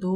2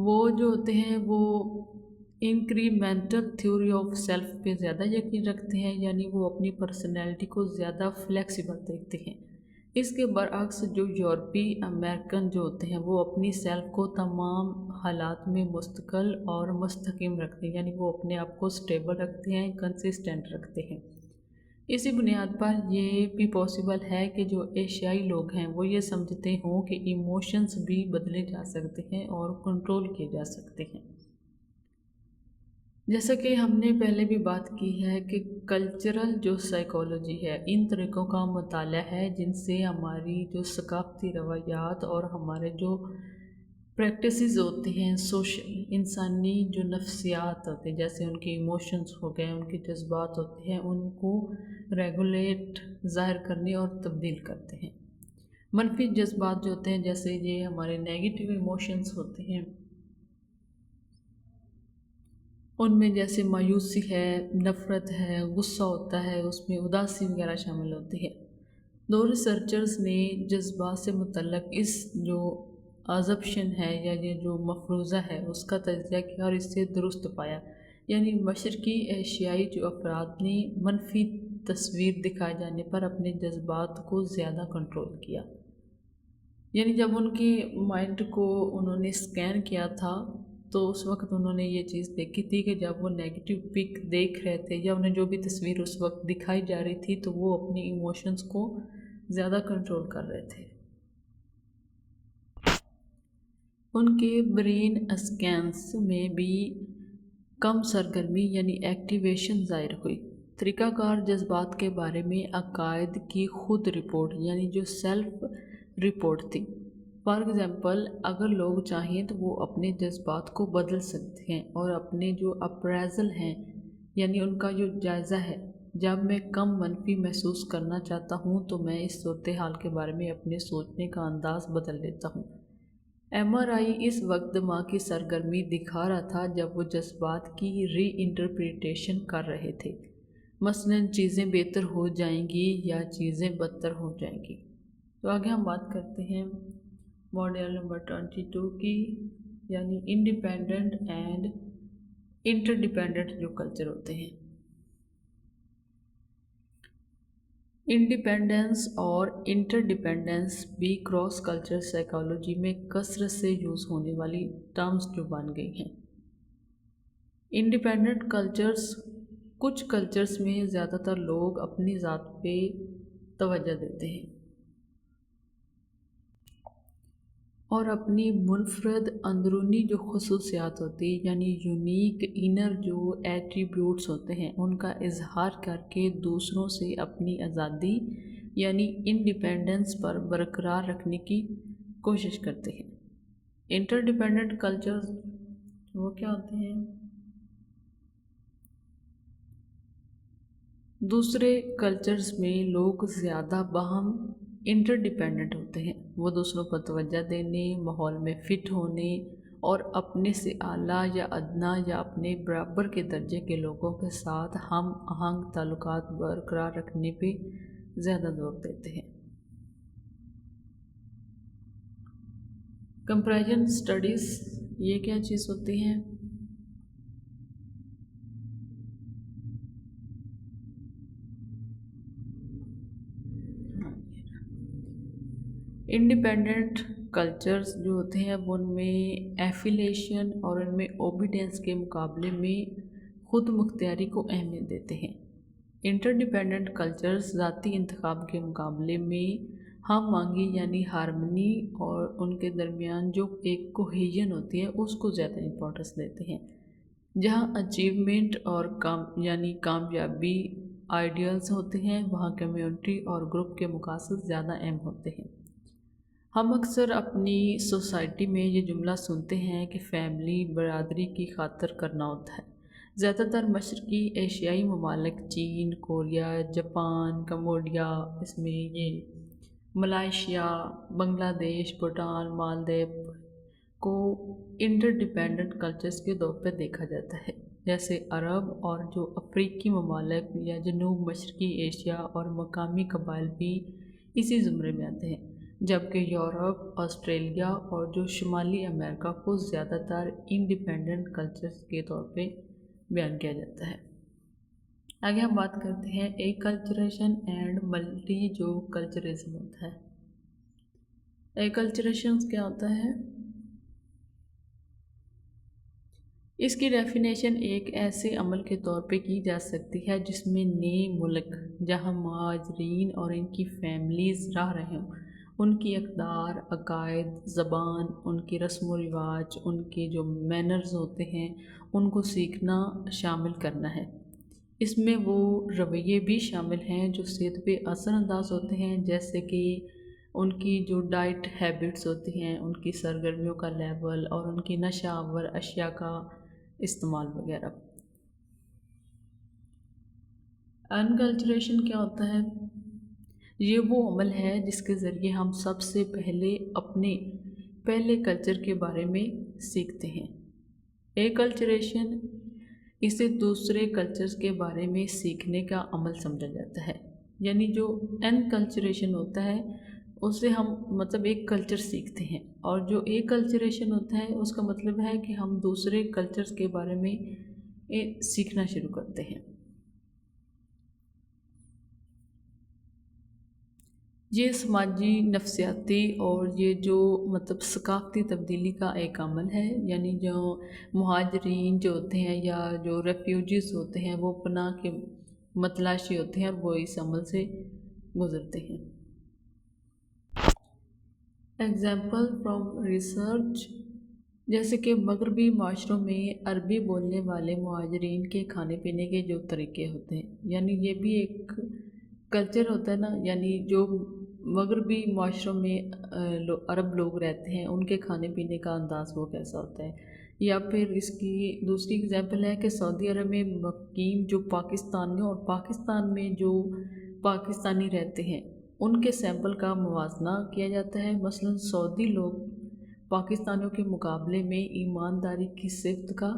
وہ جو ہوتے ہیں وہ انکریمنٹل تھیوری آف سیلف پہ زیادہ یقین رکھتے ہیں، یعنی وہ اپنی پرسنالٹی کو زیادہ فلیکسیبل دیکھتے ہیں۔ اس کے برعکس جو یورپی امریکن جو ہوتے ہیں وہ اپنی سیلف کو تمام حالات میں مستقل اور مستحکم رکھتے ہیں، یعنی وہ اپنے آپ کو سٹیبل رکھتے ہیں، کنسسٹنٹ رکھتے ہیں۔ اسی بنیاد پر یہ بھی پاسبل ہے کہ جو ایشیائی لوگ ہیں وہ یہ سمجھتے ہوں کہ ایموشنز بھی بدلے جا سکتے ہیں اور کنٹرول کیے جا سکتے ہیں۔ جیسا کہ ہم نے پہلے بھی بات کی ہے کہ کلچرل جو سائیکالوجی ہے ان طریقوں کا مطالعہ ہے جن سے ہماری جو ثقافتی روایات اور ہمارے جو پریکٹسز ہوتی ہیں سوشل انسانی جو نفسیات ہوتے ہیں، جیسے ان کے ایموشنز ہو گئے، ان کے جذبات ہوتے ہیں، ان کو ریگولیٹ ظاہر کرنے اور تبدیل کرتے ہیں۔ منفی جذبات جو ہوتے ہیں جیسے یہ ہمارے نیگیٹو ایموشنز ہوتے ہیں، ان میں جیسے مایوسی ہے، نفرت ہے، غصہ ہوتا ہے، اس میں اداسی وغیرہ شامل ہوتی ہے۔ دو ریسرچرز نے جذبات سے متعلق اس جو ازمپشن ہے یا یہ جو مفروضہ ہے اس کا تجزیہ کیا اور اس سے درست پایا، یعنی مشرقی ایشیائی جو افراد نے منفی تصویر دکھائے جانے پر اپنے جذبات کو زیادہ کنٹرول کیا، یعنی جب ان کی مائنڈ کو انہوں نے اسکین کیا تھا تو اس وقت انہوں نے یہ چیز دیکھی تھی کہ جب وہ نیگیٹو پک دیکھ رہے تھے یا انہیں جو بھی تصویر اس وقت دکھائی جا رہی تھی تو وہ اپنی ایموشنز کو زیادہ کنٹرول کر رہے تھے۔ ان کے برین اسکینس میں بھی کم سرگرمی یعنی ایکٹیویشن ظاہر ہوئی۔ طریقہ کار جذبات کے بارے میں عقائد کی خود رپورٹ یعنی جو سیلف رپورٹ تھی۔ فار ایگزامپل اگر لوگ چاہیں تو وہ اپنے جذبات کو بدل سکتے ہیں اور اپنے جو اپریزل ہیں یعنی ان کا جو جائزہ ہے، جب میں کم منفی محسوس کرنا چاہتا ہوں تو میں اس صورتحال کے بارے میں اپنے سوچنے کا انداز بدل لیتا ہوں۔ ایم آر آئی اس وقت دماغ کی سرگرمی دکھا رہا تھا جب وہ جذبات کی ری انٹرپریٹیشن کر رہے تھے، مثلاً چیزیں بہتر ہو جائیں گی یا چیزیں بدتر ہو جائیں گی۔ تو آگے ہم بات کرتے ہیں ماڈل نمبر 22 کی، یعنی انڈیپینڈنٹ اینڈ انٹرڈیپینڈنٹ جو کلچر ہوتے ہیں۔ انڈیپینڈنس اور انٹرڈیپینڈنس بھی کراس کلچر سائیکالوجی میں کثرت سے یوز ہونے والی ٹرمز جو بن گئی ہیں۔ انڈیپینڈنٹ کلچرز، کچھ کلچرز میں زیادہ تر لوگ اپنی ذات پہ توجہ دیتے ہیں اور اپنی منفرد اندرونی جو خصوصیات ہوتی ہیں یعنی یونیک انر جو ایٹریبیوٹس ہوتے ہیں ان کا اظہار کر کے دوسروں سے اپنی آزادی یعنی انڈیپینڈنس پر برقرار رکھنے کی کوشش کرتے ہیں۔ انٹر ڈیپینڈنٹ کلچرز وہ کیا ہوتے ہیں؟ دوسرے کلچرز میں لوگ زیادہ باہم انٹر ڈیپینڈنٹ ہوتے ہیں، وہ دوسروں پر توجہ دینے، ماحول میں فٹ ہونے اور اپنے سے اعلیٰ یا ادنا یا اپنے برابر کے درجے کے لوگوں کے ساتھ ہم آہنگ تعلقات برقرار رکھنے پہ زیادہ زور دیتے ہیں۔ کمپیریزن اسٹڈیز یہ کیا چیز ہوتی ہیں؟ انڈیپینڈنٹ کلچرز جو ہوتے ہیں وہ ان میں ایفیلیشن اور ان میں اوبیڈینس کے مقابلے میں خود مختاری کو اہمیت دیتے ہیں۔ انٹر ڈیپینڈنٹ کلچرز ذاتی انتخاب کے مقابلے میں ہم آہنگی یعنی ہارمنی اور ان کے درمیان جو ایک کوہیژن ہوتی ہے اس کو زیادہ امپورٹنس دیتے ہیں، جہاں اچیومنٹ اور یعنی کامیابی آئیڈیلز ہوتے ہیں وہاں کمیونٹی اور گروپ کے مقاصد زیادہ اہم ہوتے ہیں۔ ہم اکثر اپنی سوسائٹی میں یہ جملہ سنتے ہیں کہ فیملی برادری کی خاطر کرنا ہوتا ہے۔ زیادہ تر مشرقی ایشیائی ممالک چین، کوریا، جاپان، کمبوڈیا، اس میں یہ ملائیشیا، بنگلہ دیش، بھوٹان، مالدیپ کو انٹر ڈیپینڈنٹ کلچرز کے طور پہ دیکھا جاتا ہے، جیسے عرب اور جو افریقی ممالک یا جنوب مشرقی ایشیا اور مقامی قبائل بھی اسی زمرے میں آتے ہیں۔ جبکہ یورپ، آسٹریلیا اور جو شمالی امریکہ کو زیادہ تر انڈیپینڈنٹ کلچرز کے طور پہ بیان کیا جاتا ہے۔ آگے ہم بات کرتے ہیں ایک کلچریشن اینڈ ملٹی جو کلچرزم ہوتا ہے۔ ایک کلچریشن کیا ہوتا ہے؟ اس کی ڈیفینیشن ایک ایسے عمل کے طور پہ کی جا سکتی ہے جس میں نئے ملک جہاں مہاجرین اور ان کی فیملیز رہ رہے ہوں، ان کی اقدار، عقائد، زبان، ان کی رسم و رواج، ان کے جو مینرز ہوتے ہیں ان کو سیکھنا شامل کرنا ہے۔ اس میں وہ رویے بھی شامل ہیں جو صحت پہ اثر انداز ہوتے ہیں، جیسے کہ ان کی جو ڈائٹ ہیبٹس ہوتی ہیں، ان کی سرگرمیوں کا لیول اور ان کی نشہ آور اشیاء کا استعمال وغیرہ۔ انکلچریشن کیا ہوتا ہے؟ یہ وہ عمل ہے جس کے ذریعے ہم سب سے پہلے اپنے پہلے کلچر کے بارے میں سیکھتے ہیں۔ ایکلچریشن اسے دوسرے کلچرز کے بارے میں سیکھنے کا عمل سمجھا جاتا ہے، یعنی جو انکلچریشن ہوتا ہے اس سے ہم مطلب ایک کلچر سیکھتے ہیں، اور جو ایک کلچریشن ہوتا ہے اس کا مطلب ہے کہ ہم دوسرے کلچرز کے بارے میں سیکھنا شروع کرتے ہیں۔ یہ سماجی، نفسیاتی اور یہ جو مطلب ثقافتی تبدیلی کا ایک عمل ہے، یعنی جو مہاجرین جو ہوتے ہیں یا جو ریفیوجیز ہوتے ہیں وہ پناہ کے متلاشی ہوتے ہیں اور وہ اس عمل سے گزرتے ہیں۔ ایگزامپل فرام ریسرچ، جیسے کہ مغربی معاشروں میں عربی بولنے والے مہاجرین کے کھانے پینے کے جو طریقے ہوتے ہیں، یعنی یہ بھی ایک کلچر ہوتا ہے نا، یعنی جو مغربی معاشروں میں عرب لوگ رہتے ہیں ان کے کھانے پینے کا انداز وہ کیسا ہوتا ہے۔ یا پھر اس کی دوسری اگزامپل ہے کہ سعودی عرب میں مقیم جو پاکستانیوں اور پاکستان میں جو پاکستانی رہتے ہیں ان کے سیمپل کا موازنہ کیا جاتا ہے۔ مثلا سعودی لوگ پاکستانیوں کے مقابلے میں ایمانداری کی صفت کا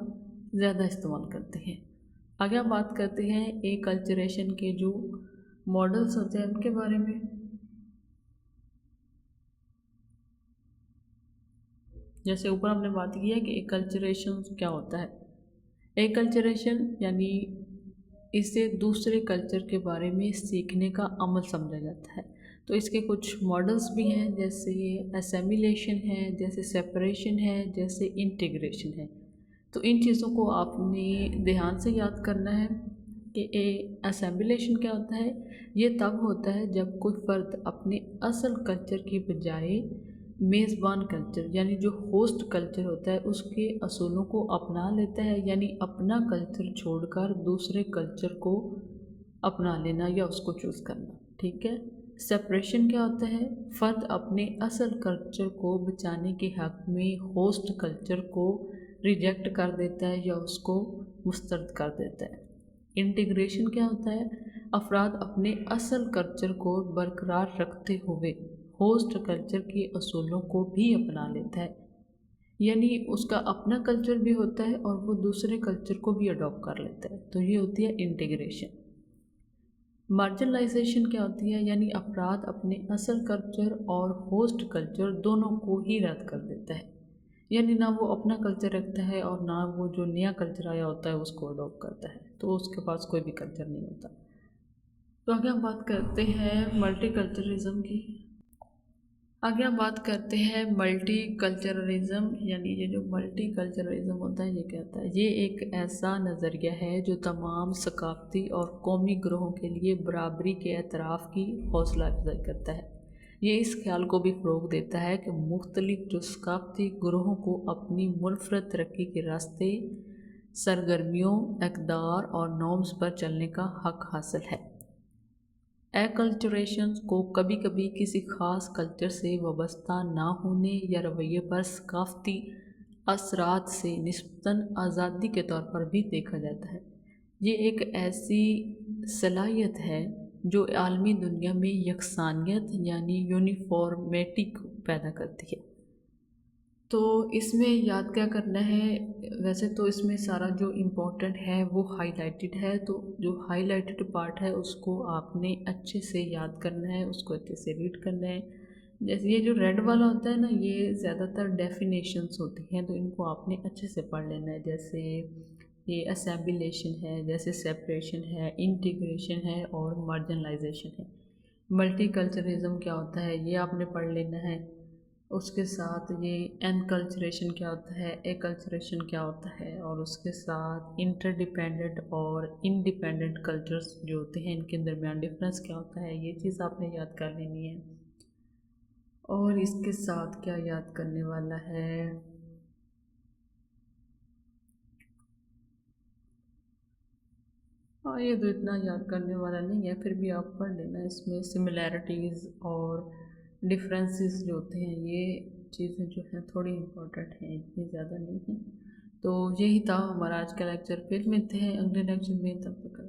زیادہ استعمال کرتے ہیں۔ آگے ہم بات کرتے ہیں ایک کلچریشن کے جو ماڈلز ہوتے ہیں ان کے بارے میں۔ جیسے اوپر ہم نے بات کی ہے کہ ایک کلچریشن کیا ہوتا ہے۔ ایک کلچریشن یعنی اسے دوسرے کلچر کے بارے میں سیکھنے کا عمل سمجھا جاتا ہے۔ تو اس کے کچھ ماڈلز بھی ہیں، جیسے اسیمیلیشن ہے، جیسے سیپریشن ہے، جیسے انٹیگریشن ہے۔ تو ان چیزوں کو آپ نے دھیان سے یاد کرنا ہے کہ اسیمیلیشن کیا ہوتا ہے۔ یہ تب ہوتا ہے جب کوئی فرد اپنے اصل کلچر کی بجائے میزبان کلچر یعنی جو ہوسٹ کلچر ہوتا ہے اس کے اصولوں کو اپنا لیتا ہے، یعنی اپنا کلچر چھوڑ کر دوسرے کلچر کو اپنا لینا یا اس کو چوز کرنا، ٹھیک ہے۔ سپریشن کیا ہوتا ہے؟ فرد اپنے اصل کلچر کو بچانے کے حق میں ہوسٹ کلچر کو ریجیکٹ کر دیتا ہے یا اس کو مسترد کر دیتا ہے۔ انٹیگریشن کیا ہوتا ہے؟ افراد اپنے اصل کلچر کو برقرار رکھتے ہوئے ہوسٹ کلچر کے اصولوں کو بھی اپنا لیتا ہے، یعنی اس کا اپنا کلچر بھی ہوتا ہے اور وہ دوسرے کلچر کو بھی اڈاپٹ کر لیتا ہے، تو یہ ہوتی ہے انٹیگریشن۔ مارجنلائزیشن کیا ہوتی ہے؟ یعنی افراد اپنے اصل کلچر اور ہوسٹ کلچر دونوں کو ہی رد کر دیتا ہے، یعنی نہ وہ اپنا کلچر رکھتا ہے اور نہ وہ جو نیا کلچر آیا ہوتا ہے اس کو اڈاپٹ کرتا ہے، تو اس کے پاس کوئی بھی کلچر نہیں ہوتا۔ تو آگے ہم بات کرتے ہیں ملٹی کلچرزم کی۔ آگے ہم بات کرتے ہیں ملٹی کلچرلزم، یعنی یہ جو ملٹی کلچرلزم ہوتا ہے یہ کیا ہوتا ہے؟ یہ ایک ایسا نظریہ ہے جو تمام ثقافتی اور قومی گروہوں کے لیے برابری کے اعتراف کی حوصلہ افزائی کرتا ہے۔ یہ اس خیال کو بھی فروغ دیتا ہے کہ مختلف جو ثقافتی گروہوں کو اپنی منفرد ترقی کے راستے، سرگرمیوں، اقدار اور نارمز پر چلنے کا حق حاصل ہے۔ ایکلچریشن کو کبھی کبھی کسی خاص کلچر سے وابستہ نہ ہونے یا رویے پر ثقافتی اثرات سے نسبتاً آزادی کے طور پر بھی دیکھا جاتا ہے۔ یہ ایک ایسی صلاحیت ہے جو عالمی دنیا میں یکسانیت یعنی یونیفارمیٹی کو پیدا کرتی ہے۔ تو اس میں یاد کیا کرنا ہے؟ ویسے تو اس میں سارا جو امپورٹنٹ ہے وہ ہائی لائٹڈ ہے، تو جو ہائی لائٹڈ پارٹ ہے اس کو آپ نے اچھے سے یاد کرنا ہے، اس کو اچھے سے ریڈ کرنا ہے۔ جیسے یہ جو ریڈ والا ہوتا ہے نا، یہ زیادہ تر ڈیفینیشنس ہوتی ہیں، تو ان کو آپ نے اچھے سے پڑھ لینا ہے. جیسے یہ اسیمبلیشن ہے، جیسے سیپریشن ہے، انٹیگریشن ہے اور مارجنلائزیشن ہے. ملٹی کلچرزم کیا ہوتا ہے یہ آپ نے پڑھ لینا ہے. اس کے ساتھ یہ انکلچریشن کیا ہوتا ہے، ایکلچریشن کیا ہوتا ہے، اور اس کے ساتھ انٹر ڈیپینڈنٹ اور انڈیپینڈنٹ کلچرز جو ہوتے ہیں ان کے درمیان ڈفرینس کیا ہوتا ہے، یہ چیز آپ نے یاد کر لینی ہے. اور اس کے ساتھ کیا یاد کرنے والا ہے، ہاں یہ تو اتنا یاد کرنے والا نہیں ہے، پھر بھی آپ پڑھ لینا. اس میں سملیرٹیز اور ڈفرینسز جو ہوتے ہیں یہ چیزیں جو ہیں تھوڑی امپورٹنٹ ہیں، اتنی زیادہ نہیں ہیں. تو یہی تھا ہمارا آج کا لیکچر. پھر ملتے ہیں اگلے لیکچر میں، تب تک